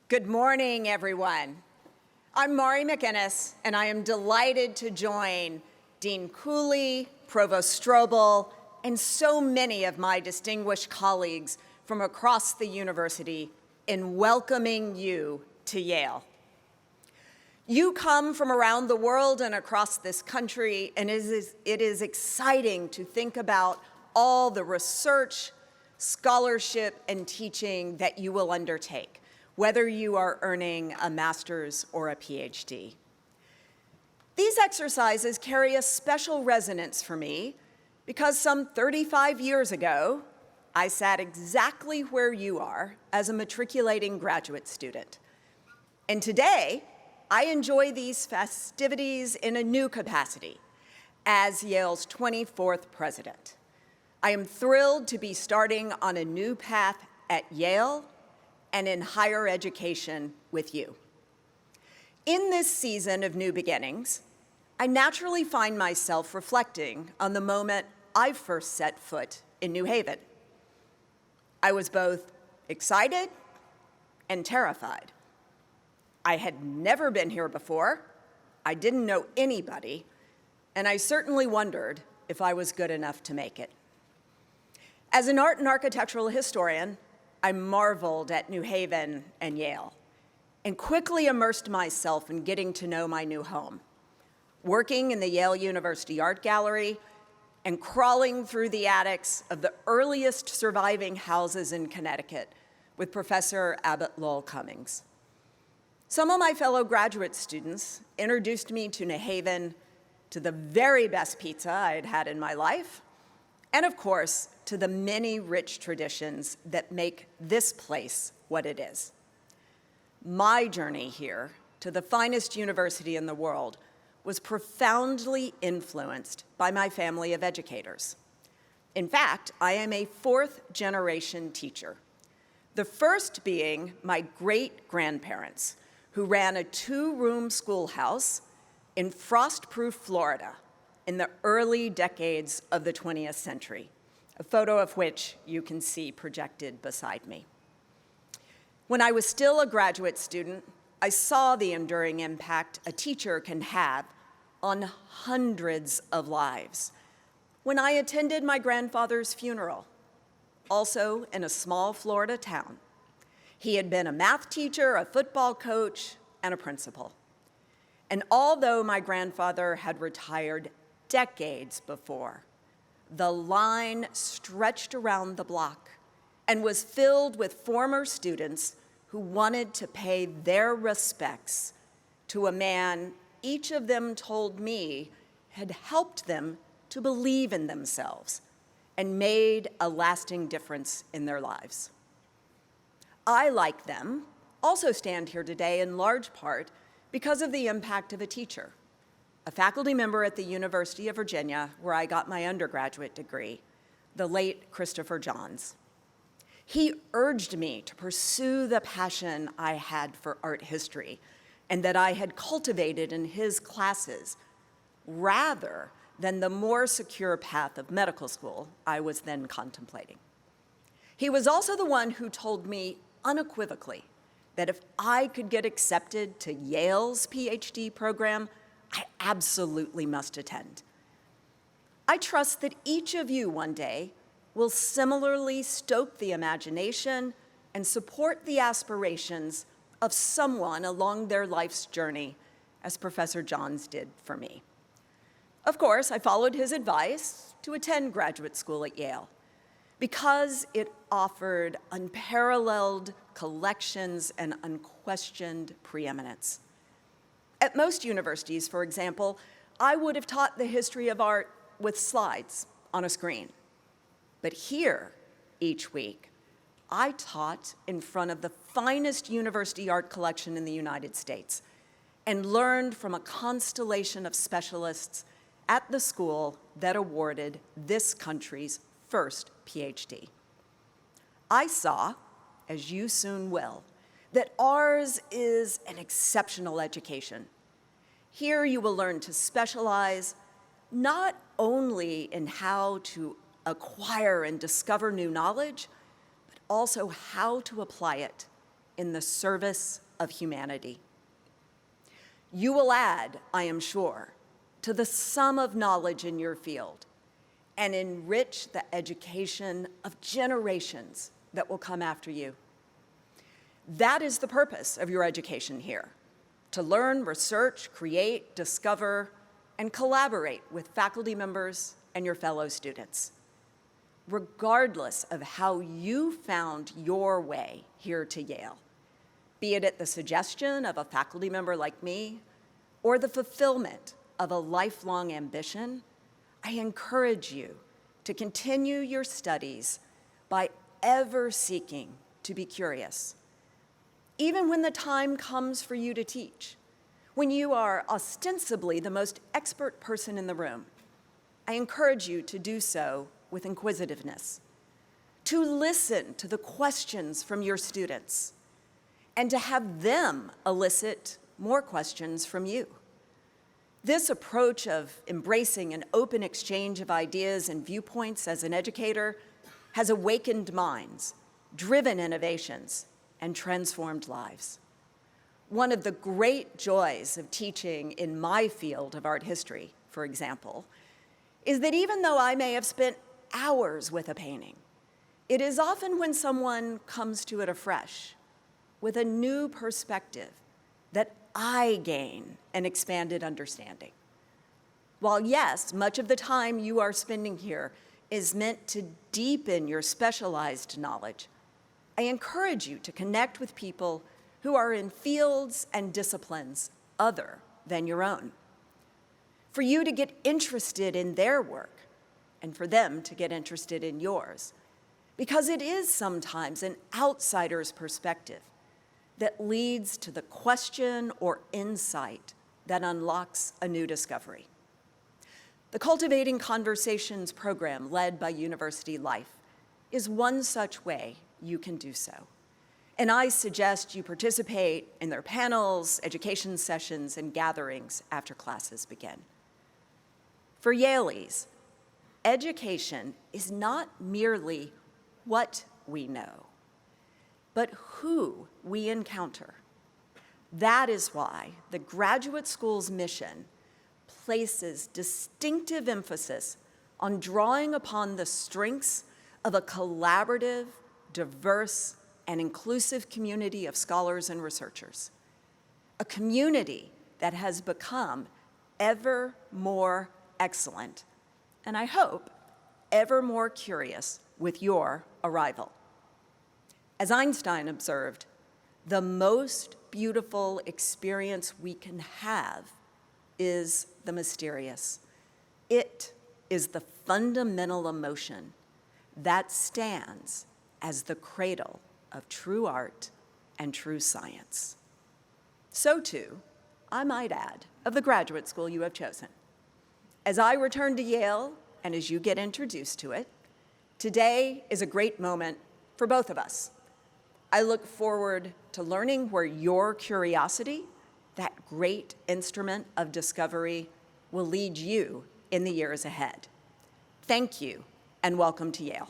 Good morning, everyone. I'm Mari McInnes, and I am delighted to join Dean Cooley, Provost Strobel, and so many of my distinguished colleagues from across the university in welcoming you to Yale. You come from around the world and across this country, and it is exciting to think about all the research, scholarship, and teaching that you will undertake, whether you are earning a master's or a PhD. These exercises carry a special resonance for me because some 35 years ago, I sat exactly where you are as a matriculating graduate student. And today, I enjoy these festivities in a new capacity as Yale's 24th president. I am thrilled to be starting on a new path at Yale and in higher education with you. In this season of new beginnings, I naturally find myself reflecting on the moment I first set foot in New Haven. I was both excited and terrified. I had never been here before, I didn't know anybody, and I certainly wondered if I was good enough to make it. As an art and architectural historian, I marveled at New Haven and Yale and quickly immersed myself in getting to know my new home, working in the Yale University Art Gallery and crawling through the attics of the earliest surviving houses in Connecticut with Professor Abbott Lowell Cummings. Some of my fellow graduate students introduced me to New Haven, to the very best pizza I'd had in my life, and of course, to the many rich traditions that make this place what it is. My journey here to the finest university in the world was profoundly influenced by my family of educators. In fact, I am a fourth-generation teacher, the first being my great-grandparents, who ran a two-room schoolhouse in frost-proof Florida in the early decades of the 20th century, a photo of which you can see projected beside me. When I was still a graduate student, I saw the enduring impact a teacher can have on hundreds of lives. When I attended my grandfather's funeral, also in a small Florida town, he had been a math teacher, a football coach, and a principal. And although my grandfather had retired decades before, the line stretched around the block and was filled with former students who wanted to pay their respects to a man each of them told me had helped them to believe in themselves and made a lasting difference in their lives. I, like them, also stand here today in large part because of the impact of a teacher, a faculty member at the University of Virginia, where I got my undergraduate degree, the late Christopher Johns. He urged me to pursue the passion I had for art history and that I had cultivated in his classes, rather than the more secure path of medical school I was then contemplating. He was also the one who told me unequivocally that if I could get accepted to Yale's PhD program, I absolutely must attend. I trust that each of you one day will similarly stoke the imagination and support the aspirations of someone along their life's journey, as Professor Johns did for me. Of course, I followed his advice to attend graduate school at Yale because it offered unparalleled collections and unquestioned preeminence. At most universities, for example, I would have taught the history of art with slides on a screen. But here, each week, I taught in front of the finest university art collection in the United States and learned from a constellation of specialists at the school that awarded this country's first PhD. I saw, as you soon will, that ours is an exceptional education. Here you will learn to specialize not only in how to acquire and discover new knowledge, but also how to apply it in the service of humanity. You will add, I am sure, to the sum of knowledge in your field and enrich the education of generations that will come after you. That is the purpose of your education here, to learn, research, create, discover, and collaborate with faculty members and your fellow students. Regardless of how you found your way here to Yale, be it at the suggestion of a faculty member like me or the fulfillment of a lifelong ambition, I encourage you to continue your studies by ever seeking to be curious. Even when the time comes for you to teach, when you are ostensibly the most expert person in the room, I encourage you to do so with inquisitiveness, to listen to the questions from your students, and to have them elicit more questions from you. This approach of embracing an open exchange of ideas and viewpoints as an educator has awakened minds, driven innovations, and transformed lives. One of the great joys of teaching in my field of art history, for example, is that even though I may have spent hours with a painting, it is often when someone comes to it afresh, with a new perspective, that I gain an expanded understanding. While yes, much of the time you are spending here is meant to deepen your specialized knowledge, I encourage you to connect with people who are in fields and disciplines other than your own. For you to get interested in their work and for them to get interested in yours, because it is sometimes an outsider's perspective that leads to the question or insight that unlocks a new discovery. The Cultivating Conversations program led by University Life is one such way you can do so. And I suggest you participate in their panels, education sessions, and gatherings after classes begin. For Yaleys, education is not merely what we know, but who we encounter. That is why the graduate school's mission places distinctive emphasis on drawing upon the strengths of a collaborative, diverse, and inclusive community of scholars and researchers, a community that has become ever more excellent, and I hope ever more curious with your arrival. As Einstein observed, the most beautiful experience we can have is the mysterious. It is the fundamental emotion that stands as the cradle of true art and true science. So too, I might add, of the graduate school you have chosen. As I return to Yale, and as you get introduced to it, today is a great moment for both of us. I look forward to learning where your curiosity, that great instrument of discovery, will lead you in the years ahead. Thank you, and welcome to Yale.